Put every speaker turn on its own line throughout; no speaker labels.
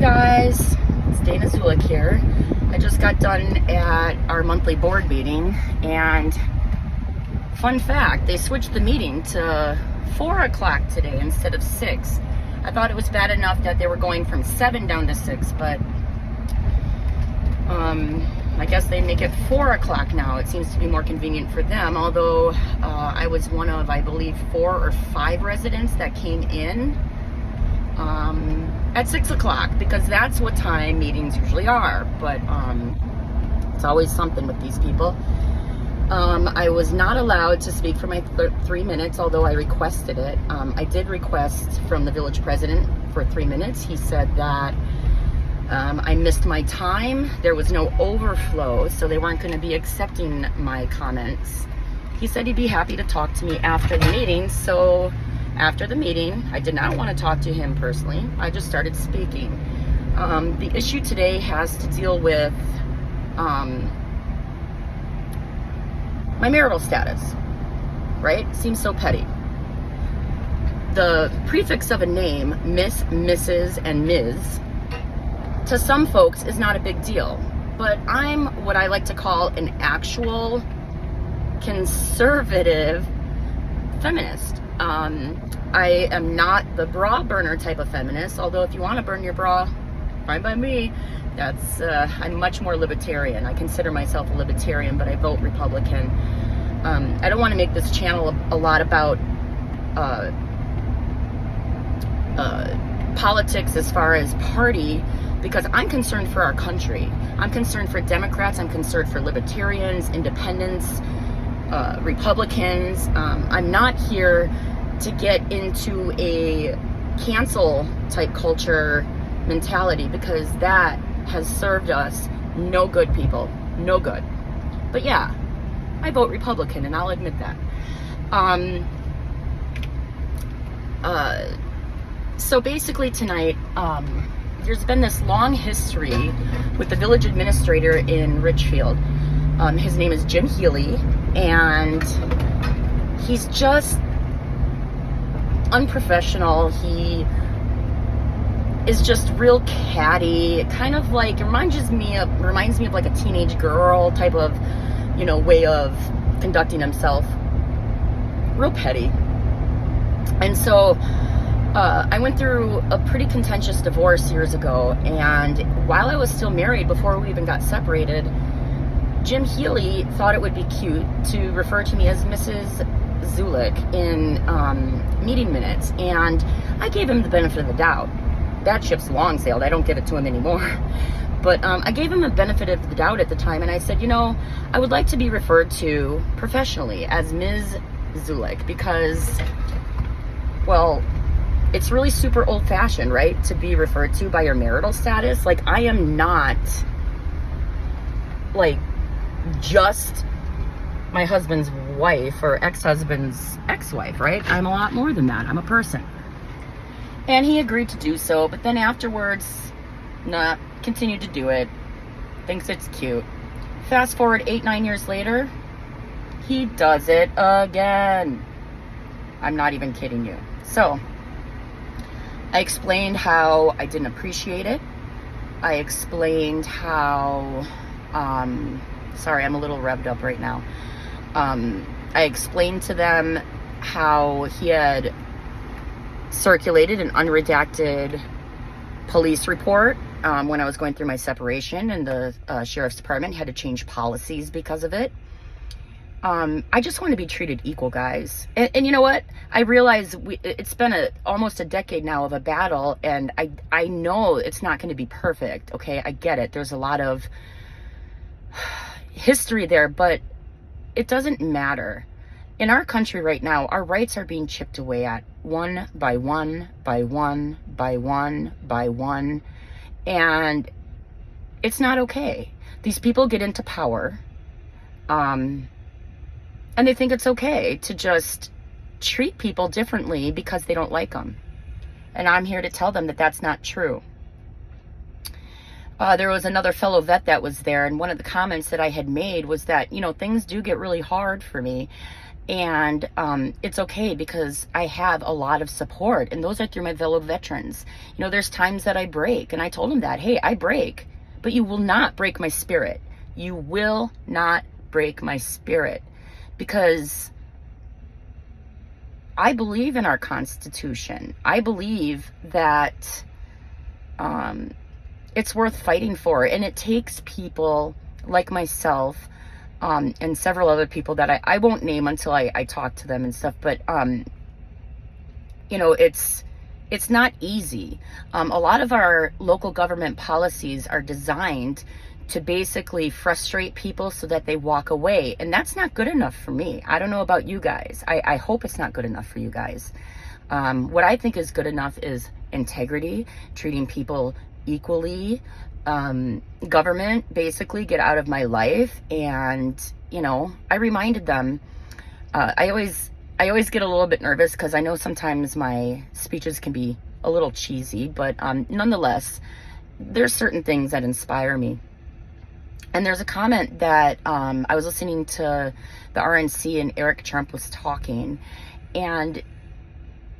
Guys, it's Dana Zulik here. I just got done at our monthly board meeting, and fun fact, they switched the meeting to 4 o'clock today instead of 6. I thought it was bad enough that they were going from 7 down to 6, but I guess they make it 4 o'clock now. It seems to be more convenient for them, although I was one of, I believe, 4 or 5 residents that came in at 6 o'clock, because that's what time meetings usually are. But it's always something with these people. I was not allowed to speak for my 3 minutes, although I requested it. I did request from the village president for 3 minutes. He said that I missed my time. There was no overflow, so they weren't going to be accepting my comments. He said he'd be happy to talk to me after the meeting, so after the meeting, I did not want to talk to him personally. I just started speaking. The issue today has to deal with my marital status, right? Seems so petty. The prefix of a name, Miss, Mrs., and Ms., to some folks is not a big deal, but I'm what I like to call an actual conservative feminist. I am not the bra burner type of feminist, although if you want to burn your bra, fine by me. That's I'm much more libertarian. I consider myself a libertarian, but I vote Republican. I don't want to make this channel a lot about politics as far as party, because I'm concerned for our country. I'm concerned for Democrats. I'm concerned for libertarians, independents, Republicans. I'm not here to get into a cancel type culture mentality, because that has served us no good, people. No good. But yeah, I vote Republican, and I'll admit that. So basically tonight, there's been this long history with the village administrator in Richfield. His name is Jim Healy, and he's just unprofessional. He is just real catty. It kind of like reminds me of like a teenage girl type of, way of conducting himself. Real petty. And so I went through a pretty contentious divorce years ago, and while I was still married, before we even got separated, Jim Healy thought it would be cute to refer to me as Mrs. Zulik in meeting minutes, and I gave him the benefit of the doubt. That ship's long sailed. I don't give it to him anymore. But I gave him the benefit of the doubt at the time, and I said, I would like to be referred to professionally as Ms. Zulik, because, well, it's really super old-fashioned, right, to be referred to by your marital status. Like, I am not, like, just my husband's wife or ex-husband's ex-wife, right? I'm a lot more than that. I'm a person. And he agreed to do so, but then afterwards, continued to do it. Thinks it's cute. Fast forward 8-9 years later, he does it again. I'm not even kidding you. So, I explained how I didn't appreciate it. I explained how, sorry, I'm a little revved up right now. I explained to them how he had circulated an unredacted police report when I was going through my separation, and the sheriff's department had to change policies because of it. I just want to be treated equal, guys. And you know what? I realize it's been almost a decade now of a battle, and I know it's not going to be perfect, okay? I get it. There's a lot of history there, but it doesn't matter. In our country right now, our rights are being chipped away at one by one, by one, by one, by one, and it's not okay. These people get into power, and they think it's okay to just treat people differently because they don't like them. And I'm here to tell them that that's not true. There was another fellow vet that was there, and one of the comments that I had made was that, things do get really hard for me. And it's okay because I have a lot of support, and those are through my fellow veterans. You know, there's times that I break, and I told them that, hey, I break, but you will not break my spirit. You will not break my spirit, because I believe in our Constitution. I believe that it's worth fighting for, and it takes people like myself and several other people that I won't name until I talk to them and stuff, but you know, it's not easy. A lot of our local government policies are designed to basically frustrate people so that they walk away, and that's not good enough for me. I don't know about you guys. I hope it's not good enough for you guys. What I think is good enough is integrity, treating people equally. Government, basically, get out of my life. And you know, I reminded them, I always get a little bit nervous because I know sometimes my speeches can be a little cheesy, but nonetheless, there's certain things that inspire me. And there's a comment that I was listening to the RNC, and Eric Trump was talking, and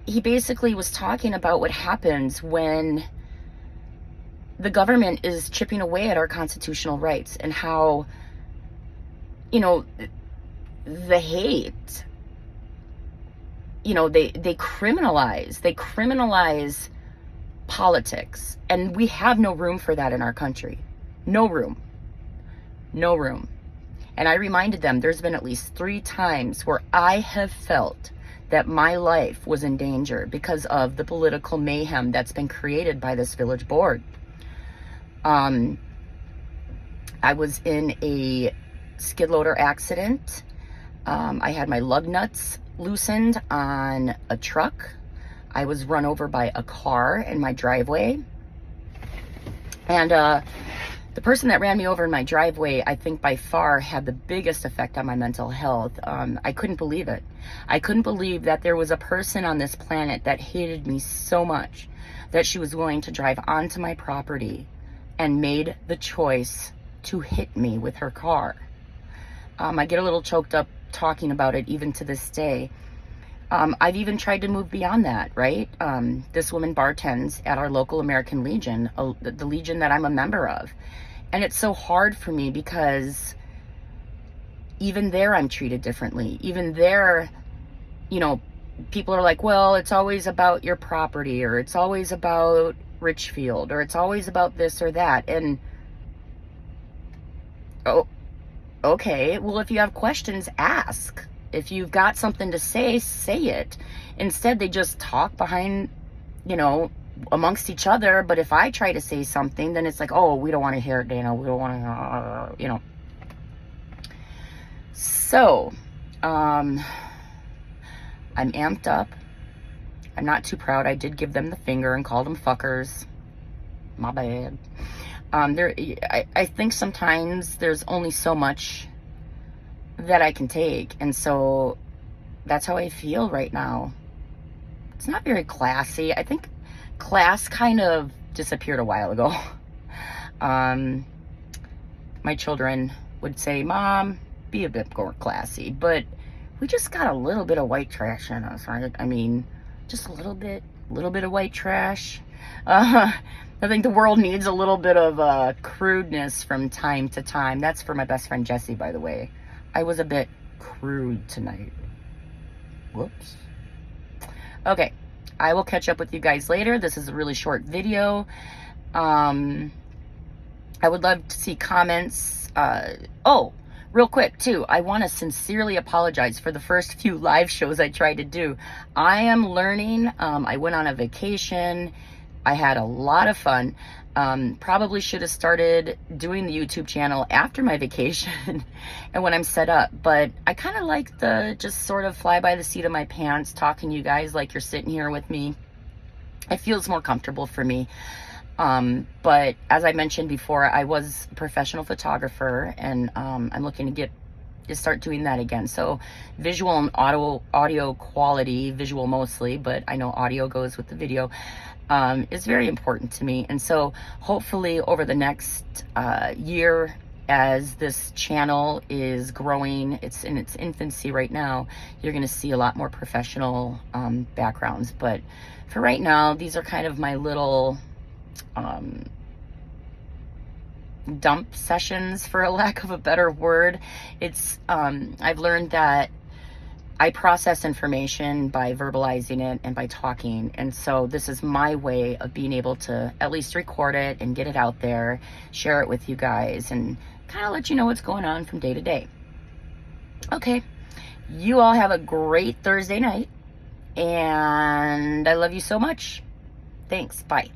he basically was talking about what happens when the government is chipping away at our constitutional rights, and how, you know, the hate, you know, they criminalize politics, and we have no room for that in our country. No room. And I reminded them there's been at least 3 times where I have felt that my life was in danger because of the political mayhem that's been created by this village board. I was in a skid loader accident. I had my lug nuts loosened on a truck. I was run over by a car in my driveway. And the person that ran me over in my driveway, I think by far had the biggest effect on my mental health. I couldn't believe it. I couldn't believe that there was a person on this planet that hated me so much that she was willing to drive onto my property and made the choice to hit me with her car. I get a little choked up talking about it even to this day. I've even tried to move beyond that, right? This woman bartends at our local American Legion, the Legion that I'm a member of. And it's so hard for me because even there I'm treated differently. Even there, you know, people are like, well, it's always about your property, or it's always about Richfield, or it's always about this or that. And, oh, okay, well, if you have questions, ask. If you've got something to say, say it. Instead, they just talk behind, you know, amongst each other. But if I try to say something, then it's like, oh, we don't want to hear it, Dana. We don't want to, you know. So, I'm amped up. I'm not too proud. I did give them the finger and called them fuckers. My bad. I think sometimes there's only so much that I can take, and so that's how I feel right now. It's not very classy. I think class kind of disappeared a while ago. My children would say, Mom, be a bit more classy, but we just got a little bit of white trash in us, right? I mean, just a little bit of white trash. I think the world needs a little bit of crudeness from time to time. That's for my best friend Jessie, by the way. I was a bit crude tonight. Whoops. Okay, I will catch up with you guys later. This is a really short video. I would love to see comments. Oh, real quick too, I want to sincerely apologize for the first few live shows I tried to do. I am learning. I went on a vacation. I had a lot of fun. Probably should have started doing the YouTube channel after my vacation and when I'm set up, but I kind of like the just sort of fly by the seat of my pants, talking to you guys like you're sitting here with me. It feels more comfortable for me. But as I mentioned before, I was a professional photographer, and I'm looking to start doing that again. So visual and audio quality, visual mostly, but I know audio goes with the video, is very important to me. And so hopefully over the next year as this channel is growing, it's in its infancy right now, you're going to see a lot more professional backgrounds. But for right now, these are kind of my little dump sessions, for a lack of a better word. It's I've learned that I process information by verbalizing it and by talking. And so this is my way of being able to at least record it and get it out there, share it with you guys, and kind of let you know what's going on from day to day. Okay, you all have a great Thursday night, and I love you so much. Thanks. Bye.